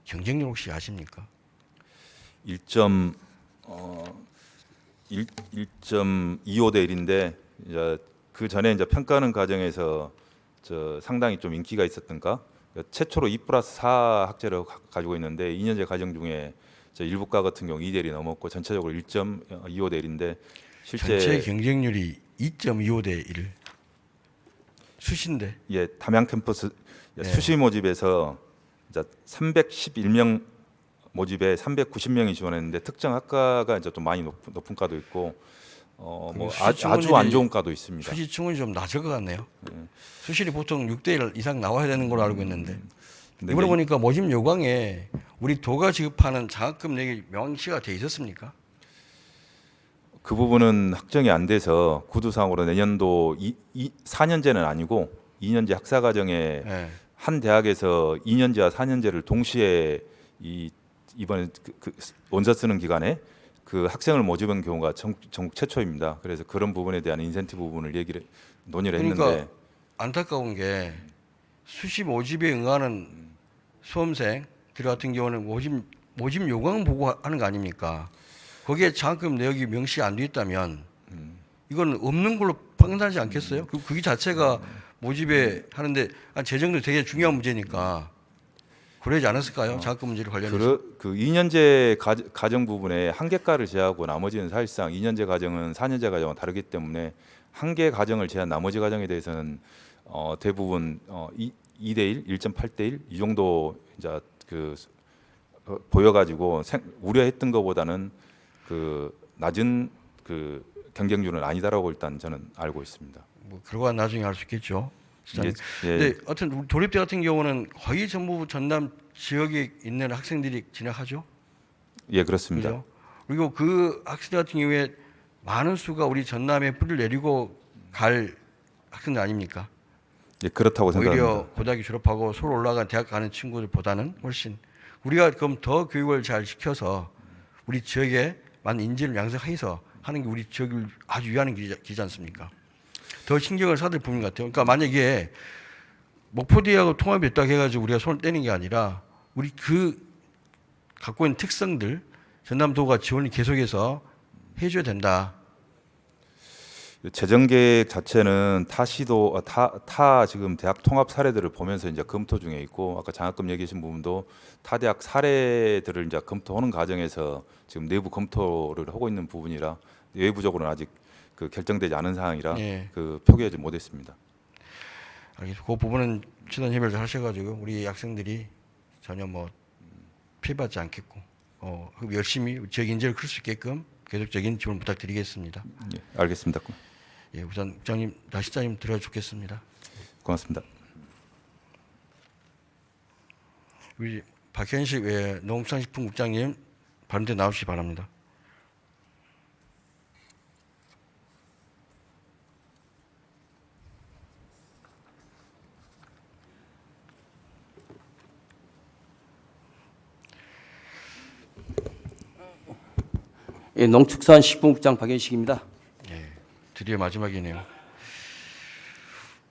Speaker 1: 경쟁률 혹시 아십니까?
Speaker 3: 1.25대 1인데 이제 그 전에 이제 평가하는 과정에서 상당히 좀 인기가 있었던가 최초로 2+4 학제를 가지고 있는데 2년제 과정 중에 일부과 같은 경우 2대 1이 넘었고 전체적으로 1.25대 1인데 실제
Speaker 1: 전체 경쟁률이 2.25대 1. 수시인데.
Speaker 3: 예, 담양 캠퍼스
Speaker 1: 네.
Speaker 3: 수시 모집에서 이제 311명 모집에 390명이 지원했는데 특정 학과가 이제 좀 많이 높은 과도 있고 뭐 아주 안 좋은 과도 있습니다.
Speaker 1: 수시 충원이 좀 낮을 것 같네요. 수시이 보통 6대 1 이상 나와야 되는 걸로 알고 있는데 이번에 보니까 모집 요강에 우리 도가 지급하는 장학금 내역이 명시가 돼 있었습니까?
Speaker 3: 그 부분은 확정이 안 돼서 구두상으로 내년도 4년제는 아니고 2년제 학사 과정에
Speaker 1: 네.
Speaker 3: 한 대학에서 2년제와 4년제를 동시에 이번에 그 원서 쓰는 기간에 그 학생을 모집한 경우가 전국 최초입니다. 그래서 그런 부분에 대한 인센티브 부분을 논의를 했는데
Speaker 1: 그러니까 안타까운 게 수시 모집에 응하는 수험생들 같은 경우는 모집 요강 보고 하는 거 아닙니까? 거기에 장학금 내역이 명시가 안 돼 있다면 이건 없는 걸로 판단하지 않겠어요? 그게 자체가 모집에 하는데 재정도 되게 중요한 문제니까 그러지 않았을까요? 장학금 문제를 관련해서.
Speaker 3: 그 2년제 과정 부분에 한 개과를 제하고 나머지는 사실상 2년제 과정은 4년제 과정과 다르기 때문에 한 개 과정을 제한 나머지 과정에 대해서는 대부분 2대 1, 1.8대 1 이 정도 이제 보여가지고 우려했던 것보다는 그 낮은 그 경쟁률은 아니다라고 일단 저는 알고 있습니다.
Speaker 1: 뭐 결과는 나중에 알 수 있겠죠.
Speaker 3: 예.
Speaker 1: 근데 하여튼 우리 도립대 같은 경우는 거의 전부 전남 지역에 있는 학생들이 진학하죠.
Speaker 3: 예, 그렇습니다.
Speaker 1: 그죠? 그리고 그 학생들 같은 경우에 많은 수가 우리 전남에 뿌리를 내리고 갈 학생들 아닙니까?
Speaker 3: 예, 그렇다고 생각합니다.
Speaker 1: 오히려 고등학교 졸업하고 서울 올라간 대학 가는 친구들보다는 훨씬 우리가 그럼 더 교육을 잘 시켜서 우리 지역에 맞는 인재를 양성해서 하는 게 우리 지역을 아주 위하는 길이지 않습니까? 더 신경을 써야 될 부분 같아요. 그러니까 만약에 목포대하고 통합이 됐다고 해가지고 우리가 손을 떼는 게 아니라 우리 그 갖고 있는 특성들 전남도가 지원을 계속해서 해줘야 된다.
Speaker 3: 재정 계획 자체는 타 지금 대학 통합 사례들을 보면서 이제 검토 중에 있고 아까 장학금 얘기하신 부분도 타 대학 사례들을 이제 검토하는 과정에서 지금 내부 검토를 하고 있는 부분이라 외부적으로는 아직 그 결정되지 않은 사항이라
Speaker 1: 예.
Speaker 3: 그 표기하지 못했습니다.
Speaker 1: 알겠습니다. 그 부분은 친한 협의를 하셔가지고 우리 학생들이 전혀 뭐 피해받지 않겠고 열심히 지역 인재를 클 수 있게끔 계속적인 지원 부탁드리겠습니다.
Speaker 3: 예, 알겠습니다.
Speaker 1: 예, 우선 국장님, 나시장님 들어 주겠습니다.
Speaker 3: 고맙습니다.
Speaker 1: 우리 박현식 농수산식품국장님 발언대 나오시기 바랍니다.
Speaker 4: 예, 농축산식품국장 박현식입니다.
Speaker 1: 예, 드디어 마지막이네요.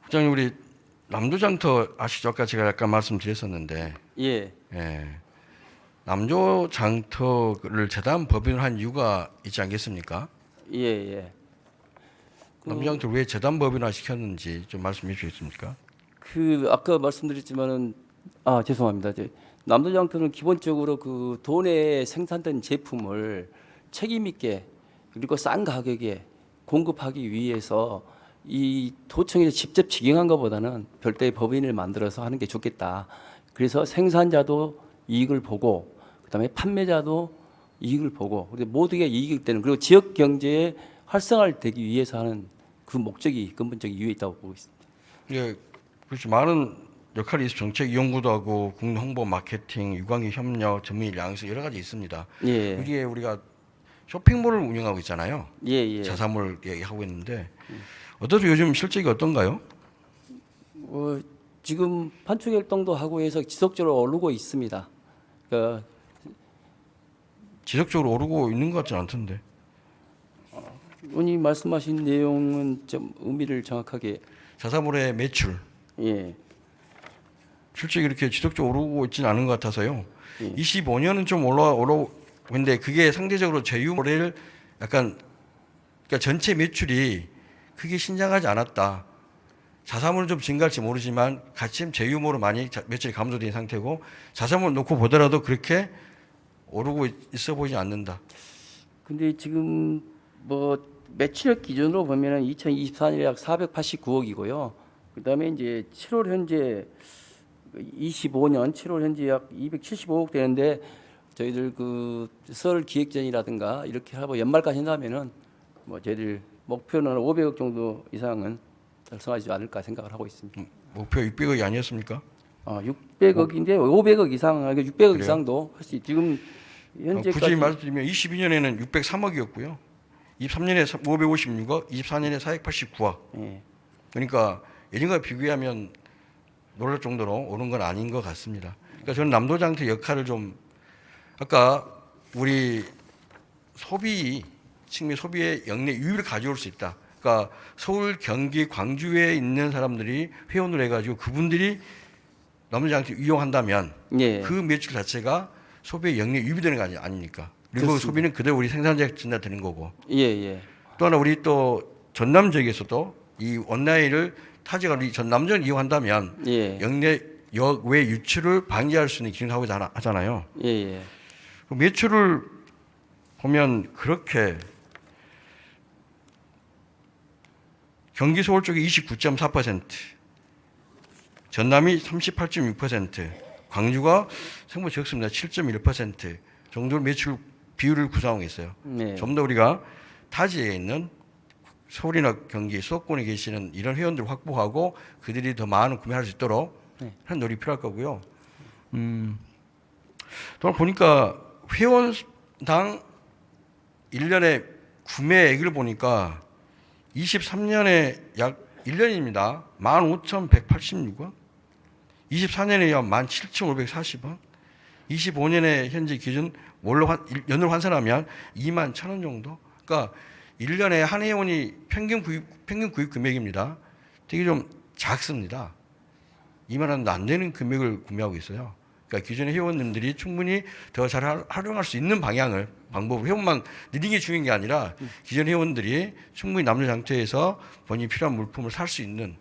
Speaker 1: 국장님, 우리 남조장터 아시죠? 아까 제가 약간 말씀드렸었는데,
Speaker 4: 예,
Speaker 1: 예, 남조장터를 재단 법인을 한 이유가 있지 않겠습니까?
Speaker 4: 예, 예.
Speaker 1: 남조장터를 왜 재단 법인화 시켰는지 좀 말씀해 주시겠습니까?
Speaker 4: 그 아까 말씀드렸지만은 죄송합니다. 남도장터는 기본적으로 그 도내에 생산된 제품을 책임 있게 그리고 싼 가격에 공급하기 위해서 이 도청에서 직접 직영한 것보다는 별도의 법인을 만들어서 하는 게 좋겠다. 그래서 생산자도 이익을 보고 그다음에 판매자도 이익을 보고 모두가 이익이 되는 그리고 지역 경제에 활성화를 되기 위해서 하는 그 목적이 근본적인 이유에 있다고 보고 있습니다.
Speaker 1: 예, 그렇죠. 많은 역할이 있어 정책 연구도 하고 국내 홍보, 마케팅, 유관기 협력, 전문의 양성 여러 가지 있습니다.
Speaker 4: 예,
Speaker 1: 여기에 우리가 쇼핑몰을 운영하고 있잖아요.
Speaker 4: 예, 예.
Speaker 1: 자사몰 얘기하고 있는데 어떠세요? 요즘 실적이 어떤가요?
Speaker 4: 지금 판촉 활동도 하고 해서 지속적으로 오르고 있습니다. 그러니까
Speaker 1: 지속적으로 오르고 있는 것 같지 않던데.
Speaker 4: 의원님 말씀하신 내용은 좀 의미를 정확하게
Speaker 1: 자사몰의 매출
Speaker 4: 예,
Speaker 1: 실적이 이렇게 지속적으로 오르고 있지는 않은 것 같아서요.
Speaker 4: 예.
Speaker 1: 25년은 좀 근데 그게 상대적으로 제휴몰을 약간 그러니까 전체 매출이 크게 신장하지 않았다. 자사몰은 좀 증가할지 모르지만 같이 제휴몰은 많이 매출이 감소된 상태고 자사몰 놓고 보더라도 그렇게 오르고 있어 보이지 않는다.
Speaker 4: 근데 지금 뭐 매출액 기준으로 보면은 2024년에 약 489억이고요. 그다음에 이제 7월 현재 25년 7월 현재 약 275억 되는데 저희들 그 설 기획전이라든가 이렇게 하고 연말까지 한다면은 뭐 저희들 목표는 500억 정도 이상은 달성하지 않을까 생각을 하고 있습니다.
Speaker 1: 목표 600억이 아니었습니까?
Speaker 4: 600억인데 500억 이상, 600억
Speaker 1: 그래요?
Speaker 4: 이상도 할 수 있. 지금 현재까지
Speaker 1: 굳이 말씀드리면 22년에는 603억이었고요. 23년에 556억, 24년에 489억.
Speaker 4: 예.
Speaker 1: 그러니까 예전과 비교하면 놀랄 정도로 오른 건 아닌 것 같습니다. 그러니까 저는 남도장터 역할을 좀 아까 우리 소비 측면 소비의 역내 유입을 가져올 수 있다. 그러니까 서울, 경기, 광주에 있는 사람들이 회원을 해가지고 그분들이 남도장터 이용한다면
Speaker 4: 예.
Speaker 1: 그 매출 자체가 소비의 역내 유입이 되는 거 아닙니까? 그리고
Speaker 4: 그렇습니다.
Speaker 1: 소비는 그대로 우리 생산자에 전달되는 거고.
Speaker 4: 예, 예.
Speaker 1: 또 하나 우리 또 전남 지역에서도 이 온라인을 타지가 우리 전남전 이용한다면
Speaker 4: 예.
Speaker 1: 역내 역외 유출을 방지할 수 있는 기능을 하고 하잖아요.
Speaker 4: 예, 예.
Speaker 1: 그 매출을 보면 그렇게 경기 서울 쪽이 29.4%, 전남이 38.6%, 광주가 생각보다 적습니다. 7.1% 정도 매출 비율을 구성하고 있어요.
Speaker 4: 네.
Speaker 1: 좀 더 우리가 타지에 있는 서울이나 경기, 수도권에 계시는 이런 회원들을 확보하고 그들이 더 많은 구매할 수 있도록 하는 노력이 필요할 거고요. 또 보니까 회원 당 1년에 구매액을 보니까 23년에 약 1년입니다. 15,186원. 24년에 약 17,540원. 25년에 현재 기준 연으로 환산하면 2만 1,000원 정도. 그러니까 1년에 한 회원이 평균 구입 금액입니다. 되게 좀 작습니다. 2만 원도 안 되는 금액을 구매하고 있어요. 그러니까 기존의 회원님들이 충분히 더 잘 활용할 수 있는 방법을 회원만 늘리는 게 중요한 게 아니라 기존 회원들이 충분히 남녀장터에서 본인이 필요한 물품을 살 수 있는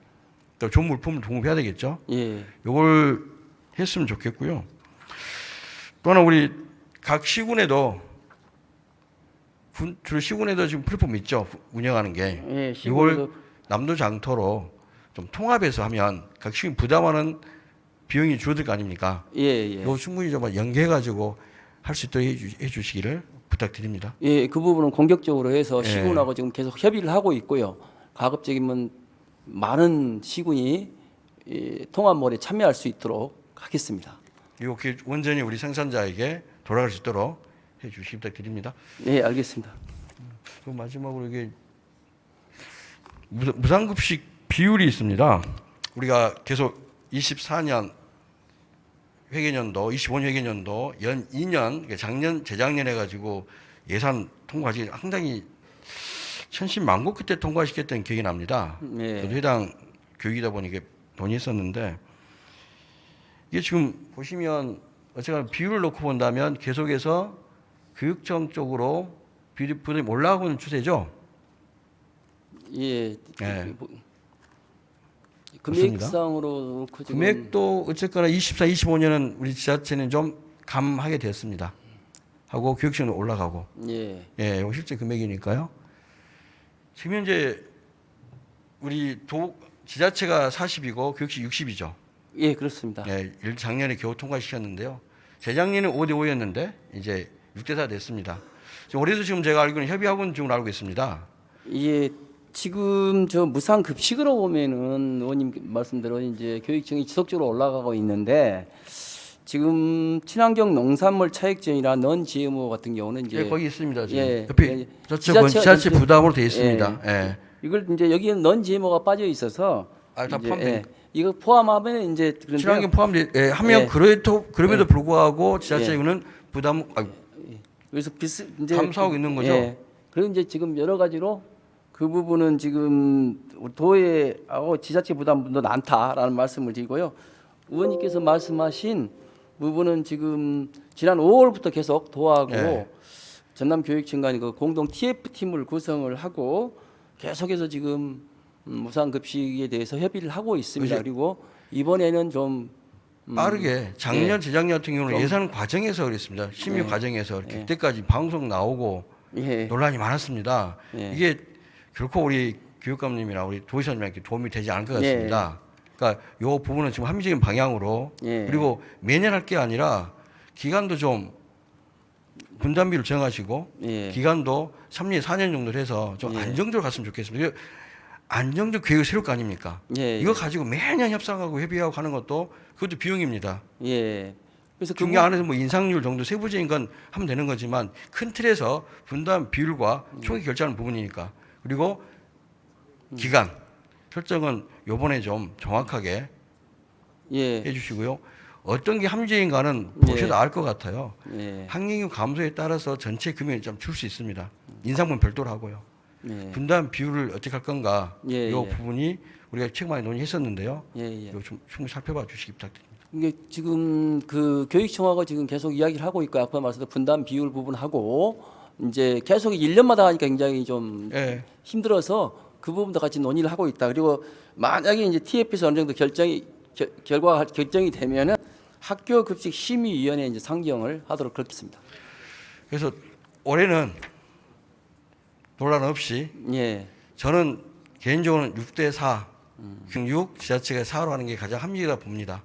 Speaker 1: 또 좋은 물품을 공급해야 되겠죠.
Speaker 4: 예.
Speaker 1: 이걸 했으면 좋겠고요. 또 하나 우리 각 시군에도 주로 시군에도 지금 플랫폼 있죠. 운영하는 게.
Speaker 4: 예,
Speaker 1: 이걸 남도장터로 좀 통합해서 하면 각 시군 부담하는 비용이 줄어들 거 아닙니까?
Speaker 4: 예, 예.
Speaker 1: 이거 충분히 좀 연계해가지고 할 수 있도록 해주시기를 부탁드립니다.
Speaker 4: 예, 그 부분은 공격적으로 해서
Speaker 1: 예.
Speaker 4: 시군하고 지금 계속 협의를 하고 있고요. 가급적이면 많은 시군이 이 통합몰에 참여할 수 있도록 하겠습니다.
Speaker 1: 이거 온전히 우리 생산자에게 돌아갈 수 있도록 해주시기 부탁드립니다.
Speaker 4: 네, 알겠습니다.
Speaker 1: 그리고 마지막으로 이게 무상급식 비율이 있습니다. 우리가 계속 24년 회계년도, 25년 회계년도 연 2년, 작년, 재작년 해가지고 예산 통과하기 상당히 천신만고 그때 통과시켰던 기억이 납니다.
Speaker 4: 네.
Speaker 1: 저도 해당 교육이다 보니까 논의했었는데 이게 지금 보시면 어쨌거나 비율을 놓고 본다면 계속해서 교육청 쪽으로 비율이 올라가고 있는 추세죠.
Speaker 4: 예.
Speaker 1: 네.
Speaker 4: 금액상으로 놓고 지금
Speaker 1: 금액도 어쨌거나 24, 25년은 우리 지자체는 좀 감하게 됐습니다. 하고 교육청은 올라가고.
Speaker 4: 예.
Speaker 1: 예, 이거 실제 금액이니까요. 지금 현재 우리 지자체가 40이고 교육청 60이죠.
Speaker 4: 예, 그렇습니다.
Speaker 1: 예, 작년에 겨우 통과시켰는데요. 재작년에 5대 5였는데 이제 6대 4 됐습니다. 올해도 지금 제가 알기로는 협의하고 있는 중으로 알고 있습니다.
Speaker 4: 예. 지금 저 무상 급식으로 보면은 의원님 말씀대로 이제 교육청이 지속적으로 올라가고 있는데 지금 친환경 농산물 차익점이나 넌 GMO 같은 경우는 이제
Speaker 1: 예, 거기 있습니다. 지금
Speaker 4: 예,
Speaker 1: 옆에
Speaker 4: 예,
Speaker 1: 지자체 부담으로 되어 있습니다. 예.
Speaker 4: 이걸 이제 여기는 넌 GMO가 빠져 있어서
Speaker 1: 다
Speaker 4: 이제,
Speaker 1: 포함돼.
Speaker 4: 이거 포함하면 이제 그런데요.
Speaker 1: 친환경 포함돼 하면
Speaker 4: 예.
Speaker 1: 그럼에도 불구하고 지자체는 부담
Speaker 4: 그래서 이제
Speaker 1: 감수하고 있는 거죠?
Speaker 4: 예. 그리고 이제 지금 여러 가지로 그 부분은 지금 도에하고 지자체 부담도 많다라는 말씀을 드리고요. 의원님께서 말씀하신 부분은 지금 지난 5월부터 계속 도하고
Speaker 1: 예.
Speaker 4: 전남교육청 간의 그 공동 TF팀을 구성을 하고 계속해서 지금 무상급식에 대해서 협의를 하고 있습니다.
Speaker 1: 그죠.
Speaker 4: 그리고 이번에는 좀
Speaker 1: 빠르게 작년
Speaker 4: 예.
Speaker 1: 재작년 같은 경우는
Speaker 4: 좀-
Speaker 1: 예산 과정에서 그랬습니다. 심의
Speaker 4: 예.
Speaker 1: 과정에서
Speaker 4: 예.
Speaker 1: 그때까지 방송 나오고
Speaker 4: 예.
Speaker 1: 논란이 많았습니다.
Speaker 4: 예.
Speaker 1: 이게 결코 우리 교육감님이나 우리 도의사님한테 도움이 되지 않을 것
Speaker 4: 예.
Speaker 1: 같습니다. 그러니까 이 부분은 지금 합리적인 방향으로
Speaker 4: 예.
Speaker 1: 그리고 매년 할 게 아니라 기간도 좀 분담비를 정하시고
Speaker 4: 예.
Speaker 1: 기간도 3년, 4년 정도로 해서 좀
Speaker 4: 예.
Speaker 1: 안정적으로 갔으면 좋겠습니다. 이게 안정적 계획을 세울 거 아닙니까?
Speaker 4: 예.
Speaker 1: 이거 가지고 매년 협상하고 협의하고 하는 것도 그것도 비용입니다.
Speaker 4: 예. 그래서
Speaker 1: 중개 안에서 뭐 인상률 정도 세부적인 건 하면 되는 거지만 큰 틀에서 분담 비율과 총액 결제하는 부분이니까 그리고 기간 설정은 요번에 좀 정확하게
Speaker 4: 예.
Speaker 1: 해주시고요. 어떤 게 합리적인가는
Speaker 4: 예.
Speaker 1: 보셔도 알 것 같아요.
Speaker 4: 예.
Speaker 1: 항행유 감소에 따라서 전체 금액이 좀 줄 수 있습니다. 인상분 별도로 하고요.
Speaker 4: 예.
Speaker 1: 분담 비율을 어떻게 할 건가
Speaker 4: 예,
Speaker 1: 이
Speaker 4: 예.
Speaker 1: 부분이 우리가 책 많이 논의했었는데요.
Speaker 4: 예. 예.
Speaker 1: 이거 좀 충분히 살펴봐 주시기 부탁드립니다.
Speaker 4: 이게 지금 그 교육청하고 지금 계속 이야기를 하고 있고 아까 말씀드린 분담 비율 부분하고 이제 계속 1년마다 하니까 굉장히 좀
Speaker 1: 예.
Speaker 4: 힘들어서 그 부분도 같이 논의를 하고 있다. 그리고 만약에 이제 TF에서 어느 정도 결과가 결정이 되면은 학교 급식 심의위원회에 이제 상정을 하도록 그렇겠습니다.
Speaker 1: 그래서 올해는 논란 없이
Speaker 4: 예.
Speaker 1: 저는 개인적으로는 6대 4, 6 지자체가 4로 하는 게 가장 합리적이다 봅니다.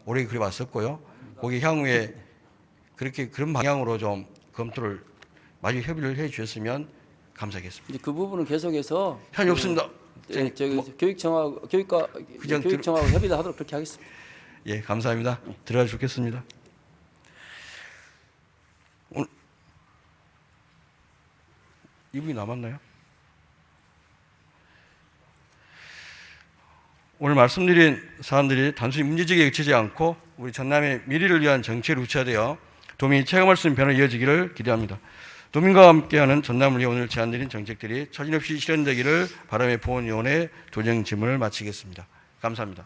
Speaker 1: 올해 그래 왔었고요. 거기 향후에 그렇게 그런 방향으로 좀 검토를 마주 협의를 해 주셨으면 감사하겠습니다.
Speaker 4: 이제 그 부분은 계속해서
Speaker 1: 현이 없습니다.
Speaker 4: 예, 저기
Speaker 1: 뭐,
Speaker 4: 교육청하고
Speaker 1: 그냥
Speaker 4: 교육청하고 협의를 하도록 그렇게 하겠습니다.
Speaker 1: 예, 감사합니다. 들어가 좋겠습니다. 2분이 남았나요? 오늘 말씀드린 사안들이 단순히 문제지기에 그치지 않고 우리 전남의 미래를 위한 정책을 구체화되어 도민이 체감할 수 있는 변화가 이어지기를 기대합니다. 도민과 함께하는 전남을 위해 오늘 제안드린 정책들이 처진 없이 실현되기를 바람의 보훈위원회 도정 질문을 마치겠습니다. 감사합니다.